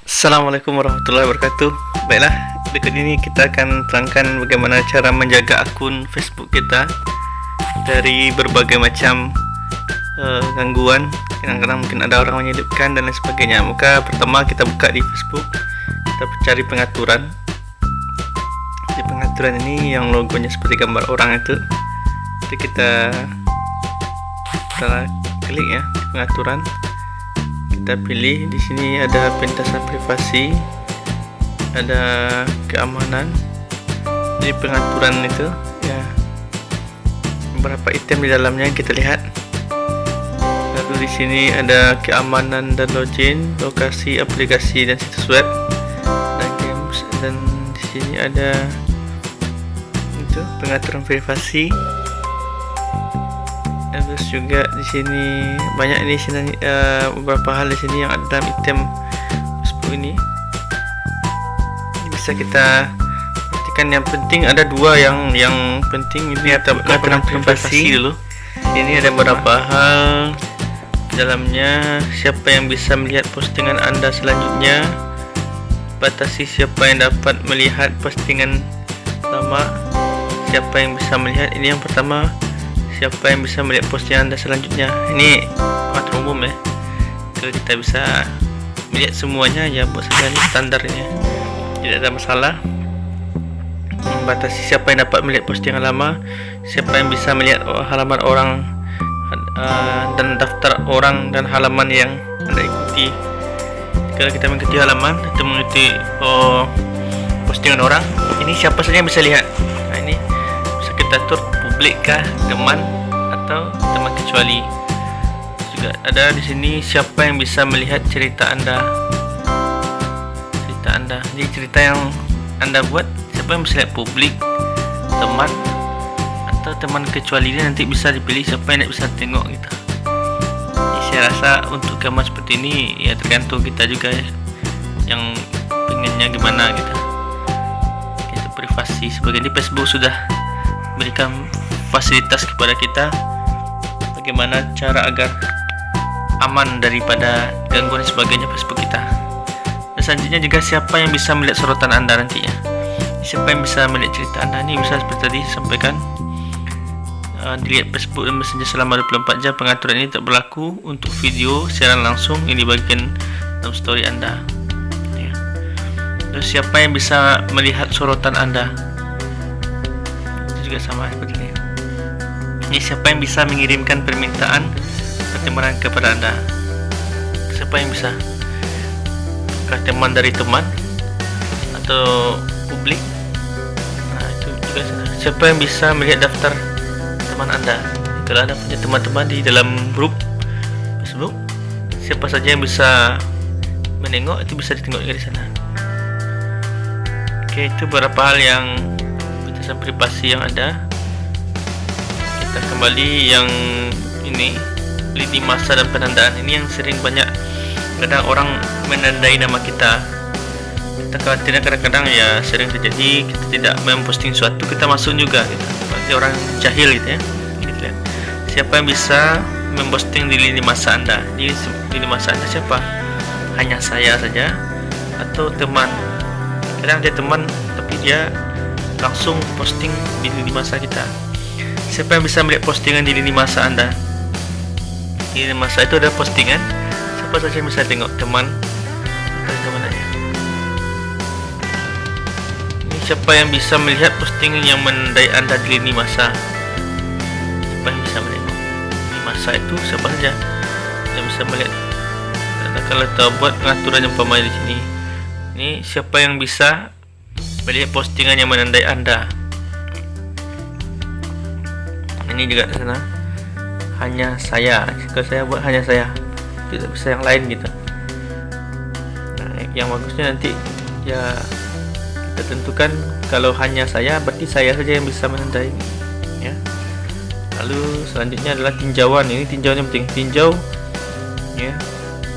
Assalamualaikum warahmatullahi wabarakatuh. Baiklah, berikut ini kita akan terangkan bagaimana cara menjaga akun Facebook kita dari berbagai macam gangguan. Kadang-kadang mungkin ada orang menyelipkan dan lain sebagainya. Maka pertama kita buka di Facebook, kita cari pengaturan. Di pengaturan ini yang logonya seperti gambar orang itu. Jadi kita klik ya di pengaturan. Kita pilih di sini ada pentasan privasi, ada keamanan. Di pengaturan itu ya beberapa item di dalamnya kita lihat. Lalu di sini ada keamanan dan login, lokasi aplikasi dan situs web dan games, dan di sini ada itu pengaturan privasi. Terus juga di sini banyak ini beberapa hal di sini yang ada dalam item Facebook ini. Ini bisa kita perhatikan. Yang penting ada dua yang penting ini pengaturan privasi dulu. Ini ada beberapa hal dalamnya. Siapa yang bisa melihat postingan Anda selanjutnya, batasi siapa yang dapat melihat postingan lama, siapa yang bisa melihat. Ini yang pertama, siapa yang bisa melihat postingan Anda selanjutnya. Ini pengaturan umum ya. Kalau kita bisa melihat semuanya ya buat saja, ini standar ini ya. Tidak ada masalah. Membatasi siapa yang dapat melihat postingan lama, siapa yang bisa melihat halaman orang dan daftar orang dan halaman yang Anda ikuti. Kalau kita mengikuti halaman atau mengikuti postingan orang, ini siapa saja yang bisa lihat. Nah, ini bisa kita atur publik kah, teman atau teman kecuali. Juga ada di sini siapa yang bisa melihat cerita Anda. Jadi cerita yang Anda buat, siapa yang bisa lihat, publik, teman atau teman kecuali. Ini nanti bisa dipilih siapa yang tidak bisa tengok gitu. Jadi saya rasa untuk gambar seperti ini ya tergantung kita juga ya, yang pengennya gimana gitu. Itu privasi sebagai di Facebook sudah berikan fasilitas kepada kita bagaimana cara agar aman daripada gangguan dan sebagainya Facebook kita. Dan selanjutnya juga siapa yang bisa melihat sorotan Anda nantinya, siapa yang bisa melihat cerita Anda. Ini bisa seperti tadi sampaikan, dilihat Facebook dan Messenger selama 24 jam. Pengaturan ini tak berlaku untuk video siaran langsung yang dibagikan dalam story Anda ya. Terus siapa yang bisa melihat sorotan Anda, juga sama seperti ini. Ini siapa yang bisa mengirimkan permintaan pertemanan kepada Anda. Siapa yang bisa? Apakah teman dari teman atau publik? Nah, itu juga sana. Siapa yang bisa melihat daftar teman Anda? Kalau Anda punya teman-teman di dalam grup Facebook, siapa saja yang bisa menengok, itu bisa ditengok dari sana. Oke, itu beberapa hal yang privasi yang ada. Kita kembali yang ini, lini masa dan penandaan. Ini yang sering banyak kadang orang menandai nama kita. Kita khawatirnya kadang-kadang ya sering terjadi kita tidak memposting suatu, kita masuk juga gitu. Seperti orang jahil gitu ya. Gitu ya. Siapa yang bisa memposting di lini masa Anda? Di lini masa Anda siapa? Hanya saya saja atau teman? Kadang dia teman tapi dia langsung posting di lini masa kita. Siapa yang bisa melihat postingan di lini masa Anda? Di lini masa itu ada postingan, siapa saja yang bisa tengok, teman atau teman aja. Ini siapa yang bisa melihat postingan yang menandai Anda di lini masa? Siapa yang bisa melihat lini masa itu? Siapa saja yang bisa melihat. Dan kalau kita buat pengaturan yang umpama di sini, ini siapa yang bisa melihat postingan yang menandai Anda. Ini juga sana, hanya saya. Kalau saya buat hanya saya, tidak bisa yang lain gitu. Nah, yang bagusnya nanti ya kita tentukan kalau hanya saya, berarti saya saja yang bisa menandai ya. Lalu selanjutnya adalah tinjauan. Ini tinjauan yang penting, tinjau ya,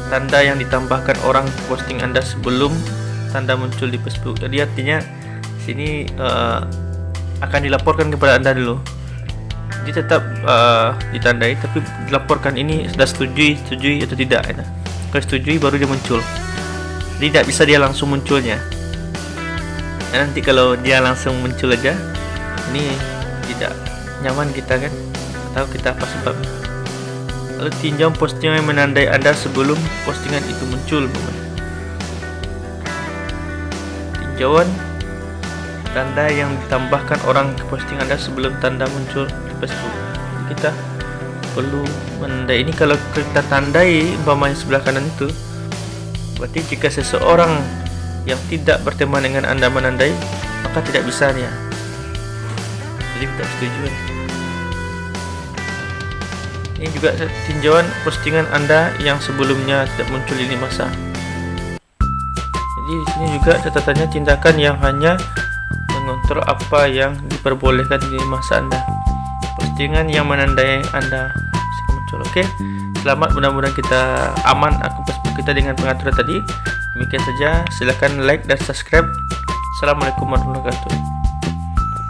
tanda yang ditambahkan orang posting Anda sebelum tanda muncul di Facebook. Jadi artinya sini akan dilaporkan kepada Anda dulu. Jadi tetap ditandai tapi dilaporkan ini sudah setujui atau tidak ya. Kalau setujui baru dia muncul. tidak bisa dia langsung munculnya. Dan nanti kalau dia langsung muncul aja, ini tidak nyaman kita kan, tahu kita apa sebabnya. Lalu tinjau postingan yang menandai Anda sebelum postingan itu muncul. Tinjauan tanda yang ditambahkan orang ke posting Anda sebelum tanda muncul di Facebook. Jadi kita perlu menandai ini. Kalau kita tandai umpamanya sebelah kanan itu, berarti jika seseorang yang tidak berteman dengan Anda menandai, maka tidak bisa dia. Jadi kita setuju. Ini juga tinjauan postingan Anda yang sebelumnya tidak muncul ini masa. Jadi di sini juga catatannya tindakan yang hanya mengontrol apa yang diperbolehkan di masa Anda. Postingan yang menandai Anda bisa muncul. Oke. Selamat, mudah-mudahan kita aman akun Facebook kita dengan pengaturan tadi. Demikian saja, silakan like dan subscribe. Assalamualaikum warahmatullahi wabarakatuh.